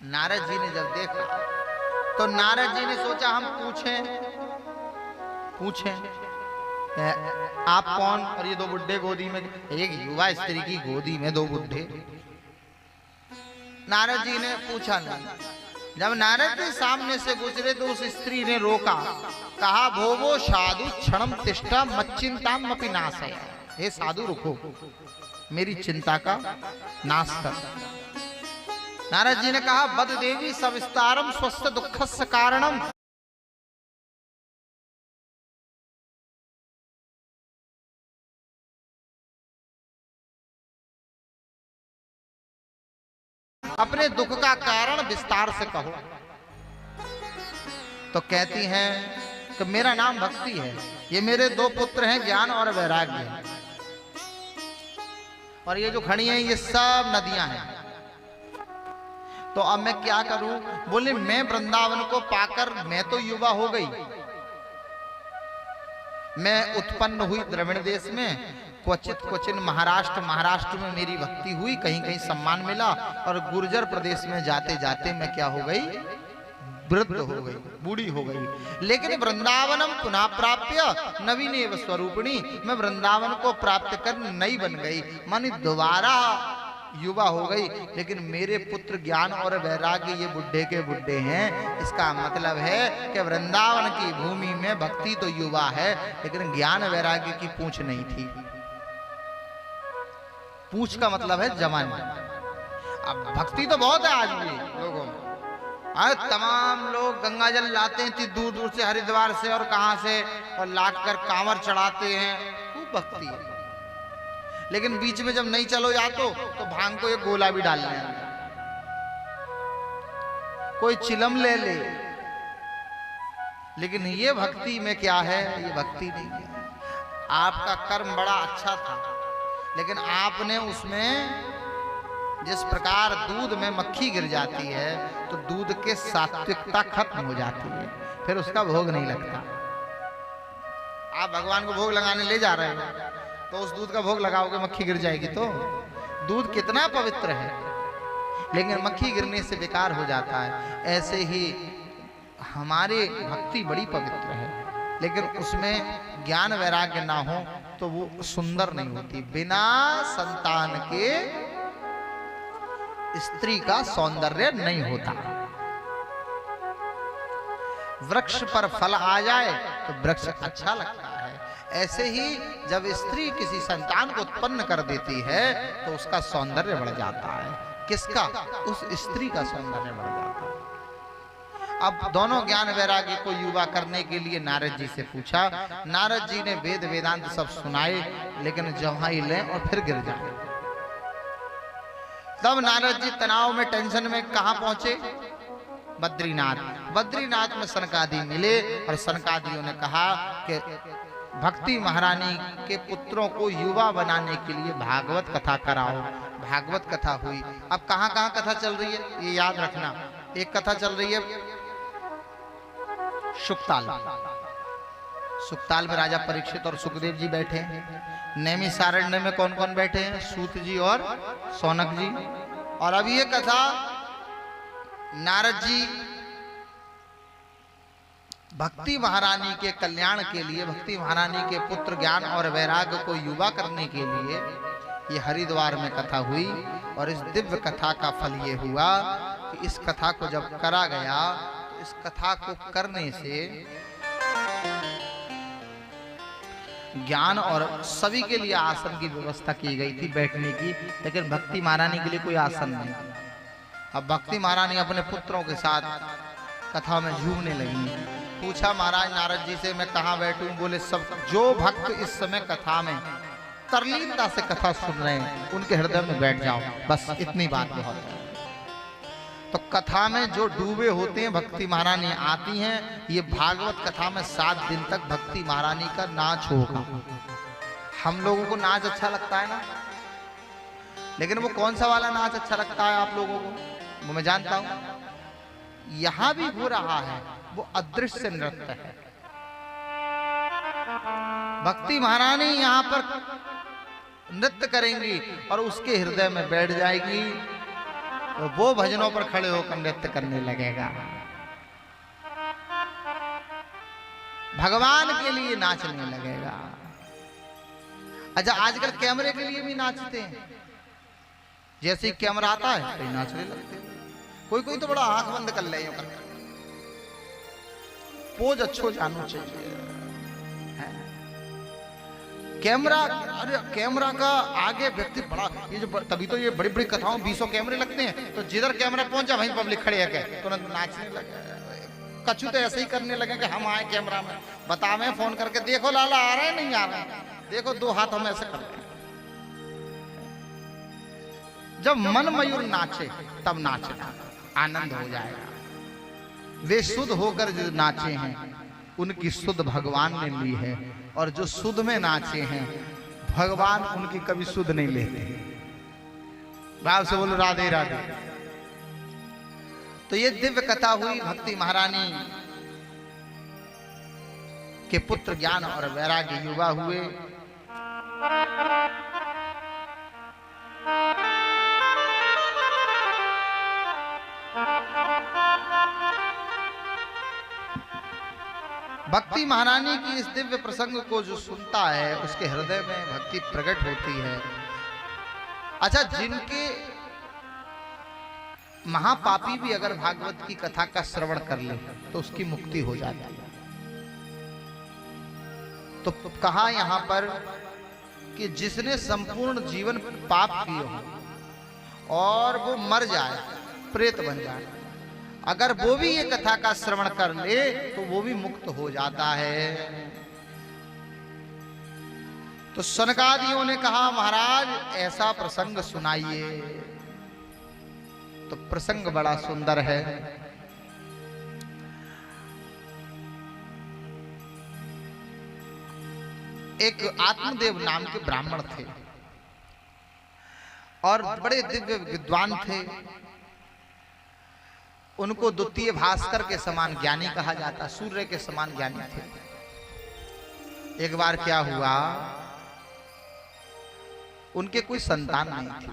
नारद जी ने जब देखा तो नारद जी ने सोचा हम पूछें आप कौन? और ये दो बुड्ढे गोदी में, एक युवा स्त्री की गोदी में दो बुड्ढे। नारद जी ने पूछा नहीं। जब नारद जी सामने से गुजरे तो उस स्त्री ने रोका, कहा भोवो साधु क्षणम तिष्ठा मच्चिंताम अपि नाशय। हे साधु रुको, मेरी चिंता का नाश कर। नारद जी ने कहा बद देवी सविस्तारम स्वस्थ दुखस्य कारणम। अपने दुख का कारण विस्तार से कहो। तो कहती हैं कि मेरा नाम भक्ति है, ये मेरे दो पुत्र हैं ज्ञान और वैराग्य, और ये जो खड़ी हैं ये सब नदियां हैं। तो अब मैं क्या करूं? बोले मैं वृंदावन को पाकर मैं तो युवा हो गई, मैं उत्पन्न हुई द्रविड़ देश में, क्वचित महाराष्ट्र में मेरी भक्ति हुई, कहीं कहीं सम्मान मिला, और गुर्जर प्रदेश में जाते जाते मैं क्या हो गई? वृद्ध हो गई, बूढ़ी हो गई। लेकिन वृंदावनम पुनः प्राप्य नवीनेव स्वरूपिणी, मैं वृंदावन को प्राप्त कर नई बन गई, मानी दोबारा युवा हो गई। लेकिन मेरे पुत्र ज्ञान और वैराग्य ये बुढ़े के बुढ़े हैं। इसका मतलब है कि वृंदावन की भूमि में भक्ति तो युवा है, लेकिन ज्ञान वैराग्य की पूंछ नहीं थी। पूंछ का मतलब है जवान। अब भक्ति तो बहुत है आज भी लोगों में। आज तमाम लोग गंगा जल लाते हैं इतनी दूर दूर से, हरिद्वार से और कहां से, और लाद कर कांवर चढ़ाते हैं, खूब भक्ति है। लेकिन बीच में जब नहीं चलो या तो भांग को एक गोला भी डाल लें, कोई चिलम ले ले। लेकिन ये भक्ति में क्या है? ये भक्ति नहीं है। आपका कर्म बड़ा अच्छा था, लेकिन आपने उसमें जिस प्रकार दूध में मक्खी गिर जाती है तो दूध के सात्विकता खत्म हो जाती है, फिर उसका भोग नहीं लगता। आप भगवान को भोग लगाने ले जा रहे हो तो उस दूध का भोग लगाओगे, मक्खी गिर जाएगी। तो दूध कितना पवित्र है, लेकिन मक्खी गिरने से बेकार हो जाता है। ऐसे ही हमारी भक्ति बड़ी पवित्र है, लेकिन उसमें ज्ञान वैराग्य ना हो तो वो सुंदर नहीं होती। बिना संतान के स्त्री का सौंदर्य नहीं होता। वृक्ष पर फल आ जाए तो वृक्ष अच्छा लगता है। ऐसे ही जब स्त्री किसी संतान को उत्पन्न कर देती है तो उसका सौंदर्य बढ़ जाता है। किसका? उस स्त्री का सौंदर्य बढ़ जाता है। अब दोनों ज्ञान वैराग्य को युवा करने के लिए नारद जी से पूछा। नारद जी ने वेद वेदांत सब सुनाए, लेकिन जहां ही लें और फिर गिर जाए। तब नारद जी तनाव में, टेंशन में कहां पहुंचे? बद्रीनाथ। बद्रीनाथ में सनकादि मिले और सनकादियों ने कहा कि भक्ति महारानी के पुत्रों को युवा बनाने के लिए भागवत कथा कराओ। भागवत कथा हुई। अब कहां कहां कथा चल रही है ये याद रखना। एक कथा चल रही है शुकताल। शुकताल में राजा परीक्षित और सुखदेव जी बैठे हैं। नैमिषारण्य में कौन कौन बैठे हैं? सूत जी और सौनक जी। और अब ये कथा नारद जी भक्ति महारानी के कल्याण के लिए, भक्ति महारानी के पुत्र ज्ञान और वैराग्य को युवा करने के लिए ये हरिद्वार में कथा हुई। और इस दिव्य कथा का फल ये हुआ कि इस कथा को जब करा गया तो इस कथा को करने से ज्ञान और सभी के लिए आसन की व्यवस्था की गई थी बैठने की, लेकिन भक्ति महारानी के लिए कोई आसन नहीं। अब भक्ति महारानी अपने पुत्रों के साथ कथा में झूमने लगी। पूछा महाराज नारद जी से मैं कहाँ बैठूं? बोले सब जो भक्त इस समय कथा में तरलीनता से कथा सुन रहे हैं उनके हृदय में बैठ जाओ, बस इतनी बात बहुत है। तो कथा में जो डूबे होते हैं भक्ति महारानी आती हैं। ये भागवत कथा में 7 दिन तक भक्ति महारानी का नाच होगा। हम लोगों को नाच अच्छा लगता है ना, लेकिन वो कौन सा वाला नाच अच्छा लगता है आप लोगों को? वो मैं जानता हूं। यहां भी हो रहा है, वो अदृश्य नृत्य है। भक्ति महारानी यहां पर नृत्य करेंगी और उसके हृदय में बैठ जाएगी। तो वो भजनों पर खड़े होकर नृत्य करने लगेगा, भगवान के लिए नाचने लगेगा। अच्छा, आजकल कैमरे के लिए भी नाचते हैं, जैसे ही कैमरा आता है तो नाचने लगते हैं। कोई कोई तो बड़ा आंख बंद कर ले, पोज अच्छो जानू चाहिए। कैमरा, अरे कैमरा का आगे व्यक्ति बड़ा, ये जो तभी तो ये बड़ी बड़ी कथाओं 20 कैमरे लगते हैं, तो जिधर कैमरा पहुंचा वहीं पब्लिक खड़े है, तुरंत नाचने लगे। कछु तो ऐसे ही करने लगे कि हम आए कैमरा में, बतावे फोन करके, देखो लाला आ रहा है नहीं आ रहा है, देखो 2 हाथ हम ऐसे कर रहे हैं। जब मन मयूर नाचे तब नाचना आनंद हो जाएगा। वे शुद्ध होकर जो नाचे हैं उनकी सुध भगवान ने ली है, और जो सुध में नाचे हैं भगवान उनकी कभी सुध नहीं लेते। भाव से बोलो राधे राधे। तो ये दिव्य कथा हुई भक्ति महारानी के पुत्र ज्ञान और वैराग्य युवा हुए। भक्ति महारानी की इस दिव्य प्रसंग को जो सुनता है उसके हृदय में भक्ति प्रकट होती है। अच्छा, जिनके महापापी भी अगर भागवत की कथा का श्रवण कर ले तो उसकी मुक्ति हो जाती है। तो कहा यहां पर कि जिसने संपूर्ण जीवन पाप किए हो और वो मर जाए, प्रेत बन जाए, अगर वो भी ये कथा का श्रवण कर ले तो वो भी मुक्त हो जाता है। तो सनकादियों ने कहा महाराज ऐसा प्रसंग सुनाइए। तो प्रसंग बड़ा सुंदर है। एक आत्मदेव नाम के ब्राह्मण थे और बड़े दिव्य विद्वान थे। उनको द्वितीय भास्कर के समान ज्ञानी कहा जाता, सूर्य के समान ज्ञानी थे। एक बार क्या हुआ, उनके कोई संतान नहीं थी।